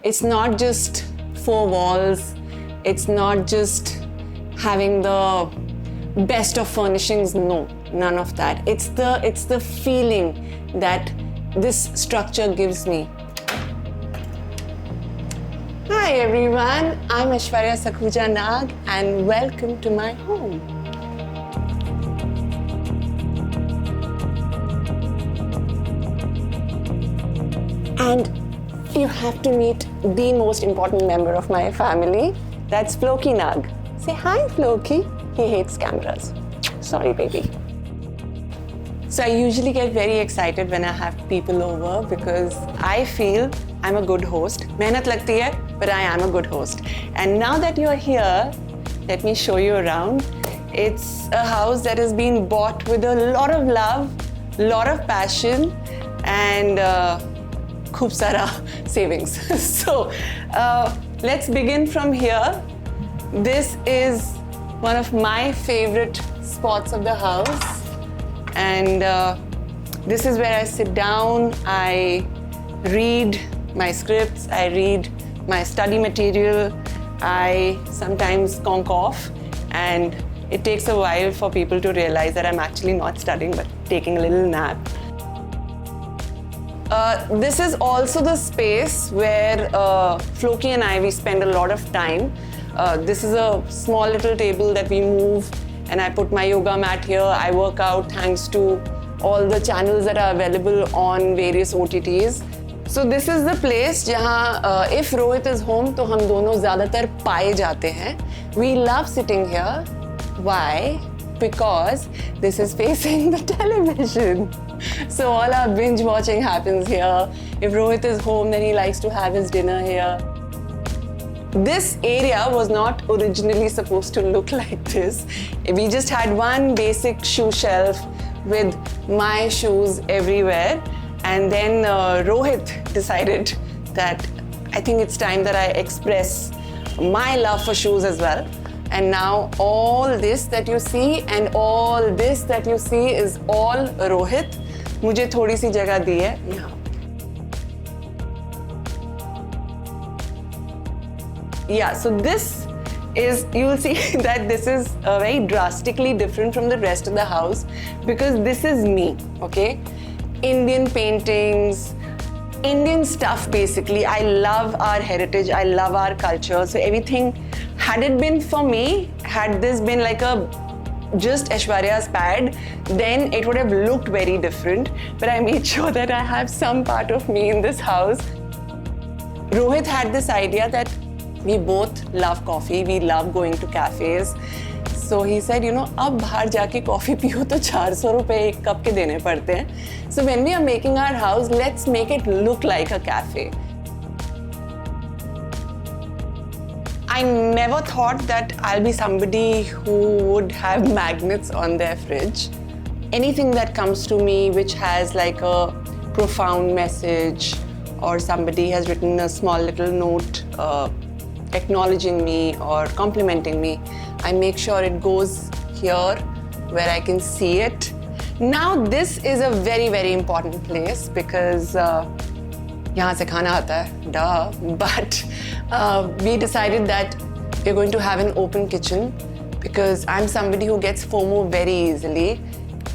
It's not just four walls. It's not just having the best of furnishings. No, none of that. It's the feeling that this structure gives me. Hi everyone, I'm Aishwarya Sakhuja Nag and welcome to my home. And you have to meet the most important member of my family. That's Floki Nag. Say hi, Floki. He hates cameras. Sorry, baby. So I usually get very excited when I have people over because I feel I'm a good host. Mehnat lagti hai, but I am a good host. And now that you're here, let me show you around. It's a house that has been bought with a lot of love, lot of passion, and khub sara savings. So let's begin from here. This is one of my favorite spots of the house, and this is where I sit down, I read my scripts, I read my study material, I sometimes conk off, and it takes a while for people to realize that I'm actually not studying but taking a little nap. This is also the space where Floki and I, we spend a lot of time. This is a small little table that we move, and I put my yoga mat here. I work out thanks to all the channels that are available on various OTTs. So this is the place jahan if Rohit is home, to hum dono zyadatar paaye jate hain. We love sitting here. Why? Because this is facing the television. So all our binge watching happens here. If Rohit is home, then he likes to have his dinner here. This area was not originally supposed to look like this. We just had one basic shoe shelf with my shoes everywhere. And then Rohit decided that I think it's time that I express my love for shoes as well. And now all this that you see and all this that you see is all Rohit. मुझे थोड़ी सी जगह दी है यहाँ. Yeah, so this is, you will see that this is very drastically different from the rest of the house because this is me, okay? Indian paintings, Indian stuff basically. I love our heritage, I love our culture. So everything, had it been for me, had this been like just Aishwarya's pad, then it would have looked very different. But I made sure that I have some part of me in this house. Rohit had this idea that we both love coffee, we love going to cafes. So he said, you know, अब बाहर जाके coffee पियो तो 400 रुपए एक cup के देने पड़ते हैं. So when we are making our house, let's make it look like a cafe. I never thought that I'll be somebody who would have magnets on their fridge. Anything that comes to me which has like a profound message, or somebody has written a small little note acknowledging me or complimenting me, I make sure it goes here where I can see it. Now this is a very, very important place because यहाँ से खाना आता है, duh. But we decided that we're going to have an open kitchen because I'm somebody who gets FOMO very easily.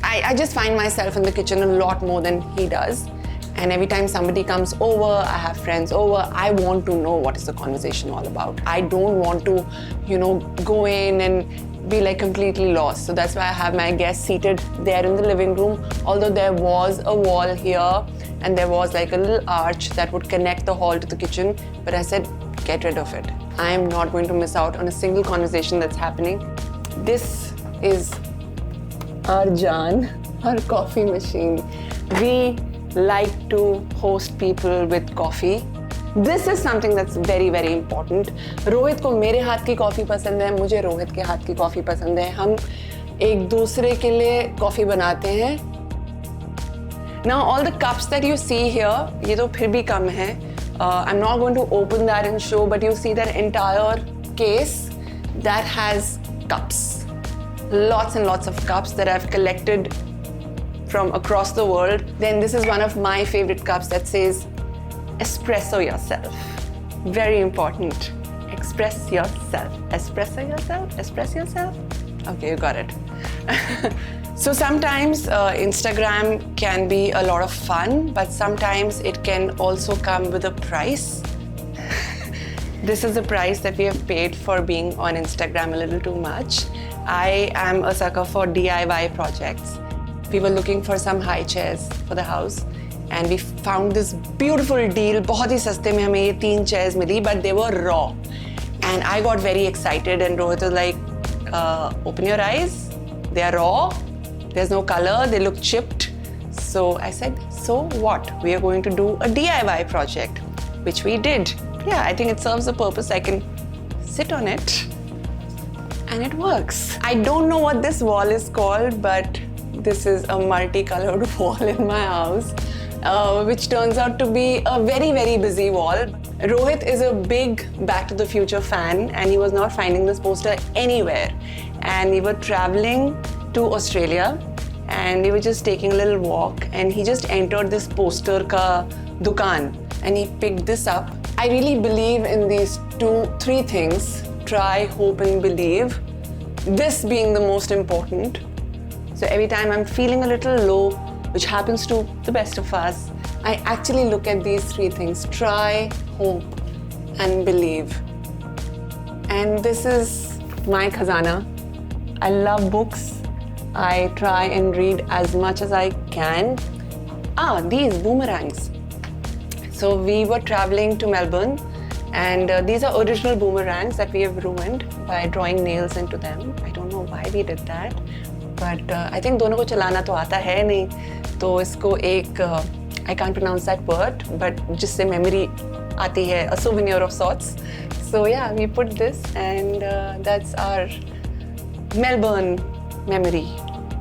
I just find myself in the kitchen a lot more than he does. And every time somebody comes over, I have friends over, I want to know what is the conversation all about. I don't want to, you know, go in and be like completely lost. So that's why I have my guests seated there in the living room. Although there was a wall here and there was like a little arch that would connect the hall to the kitchen. But I said, get rid of it. I am not going to miss out on a single conversation that's happening. This is our Jaan, our coffee machine. We like to host people with coffee. This is something that's very, very important. Rohit को मेरे हाथ की coffee पसंद है, मुझे रोहित के हाथ की कॉफ़ी पसंद है. हम एक दूसरे के लिए कॉफ़ी बनाते हैं. Now all the cups that you see here, ये तो फिर भी कम है. I'm not going to open that and show, but you see that entire case that has cups. Lots and lots of cups that I've collected from across the world. Then this is one of my favorite cups that says espresso yourself. Very important. Express yourself. Express yourself? Express yourself? Okay, you got it. So sometimes Instagram can be a lot of fun, but sometimes it can also come with a price. This is the price that we have paid for being on Instagram a little too much. I am a sucker for DIY projects. We were looking for some high chairs for the house and we found this beautiful deal. बहुत ही सस्ते में हमें ये 3 chairs milli, but they were raw. And I got very excited and Rohit was like, open your eyes, they are raw, there's no color, they look chipped. So I said, so what? We are going to do a DIY project, which we did. Yeah, I think it serves the purpose. I can sit on it and it works. I don't know what this wall is called, but this is a multicolored wall in my house, which turns out to be a very, very busy wall. Rohit is a big Back to the Future fan and he was not finding this poster anywhere. And we were traveling to Australia and we were just taking a little walk and he just entered this poster ka dukan and he picked this up. I really believe in these 3 things: try, hope and believe. This being the most important. So every time I'm feeling a little low, which happens to the best of us, I actually look at these 3 things: try, hope and believe. And this is my khazana. I love books. I try and read as much as I can. These boomerangs. So we were traveling to Melbourne and these are original boomerangs that we have ruined by drawing nails into them. I don't know why we did that, but I think दोनों को चलाना तो आता है नहीं, तो इसको एक I can't pronounce that word, but जिससे memory आती है, a souvenir of sorts. So yeah, we put this and that's our Melbourne memory,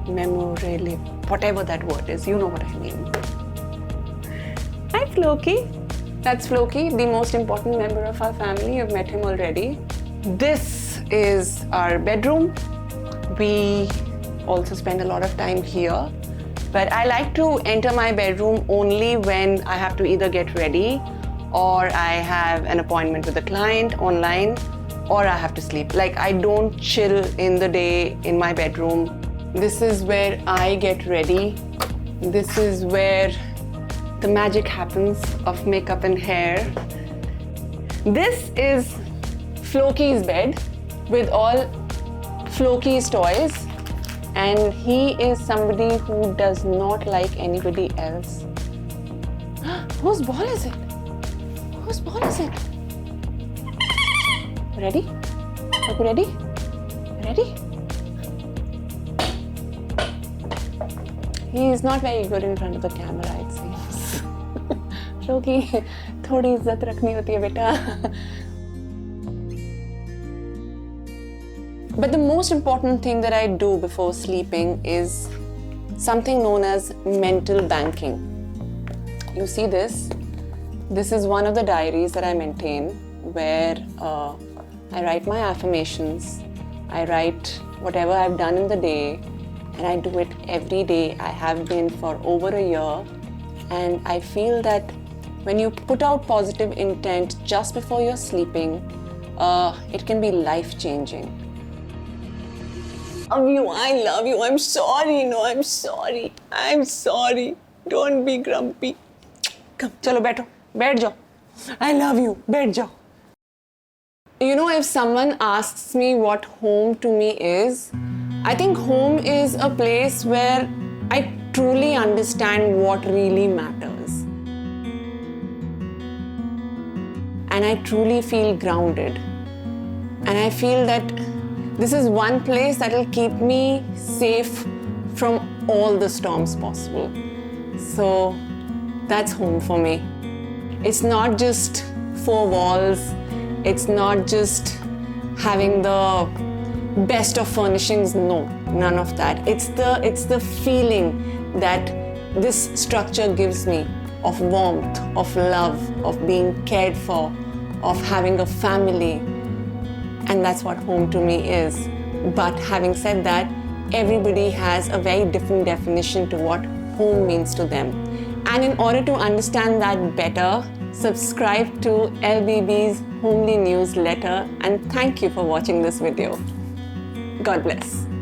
memorable, whatever that word is, you know what I mean. Hi Floki. That's Floki, the most important member of our family. You've met him already. This is our bedroom. We also spend a lot of time here. But I like to enter my bedroom only when I have to either get ready or I have an appointment with a client online or I have to sleep. Like, I don't chill in the day in my bedroom. This is where I get ready. This is where the magic happens of makeup and hair. This is Floki's bed with all Floki's toys, and he is somebody who does not like anybody else. Whose ball is it? Whose ball is it? Ready? Are you ready? Ready? He is not very good in front of the camera, it seems. Floki, थोड़ी इज्जत रखनी होती है बेटा. But the most important thing that I do before sleeping is something known as mental banking. You see this? This is one of the diaries that I maintain where I write my affirmations, I write whatever I've done in the day, and I do it every day. I have been for over a year, and I feel that when you put out positive intent just before you're sleeping, it can be life-changing. I love you, I love you, I'm sorry, no, I'm sorry, I'm sorry, don't be grumpy. Come, chalo, बैठो, बैठ जाओ. I love you, बैठ जाओ. You know, if someone asks me what home to me is, I think home is a place where I truly understand what really matters. And I truly feel grounded. And I feel that this is one place that will keep me safe from all the storms possible. So that's home for me. It's not just 4 walls. It's not just having the best of furnishings. No, none of that. It's the feeling that this structure gives me of warmth, of love, of being cared for, of having a family. And that's what home to me is. But having said that, everybody has a very different definition to what home means to them. And in order to understand that better, subscribe to LBB's Homely newsletter, and thank you for watching this video. God bless.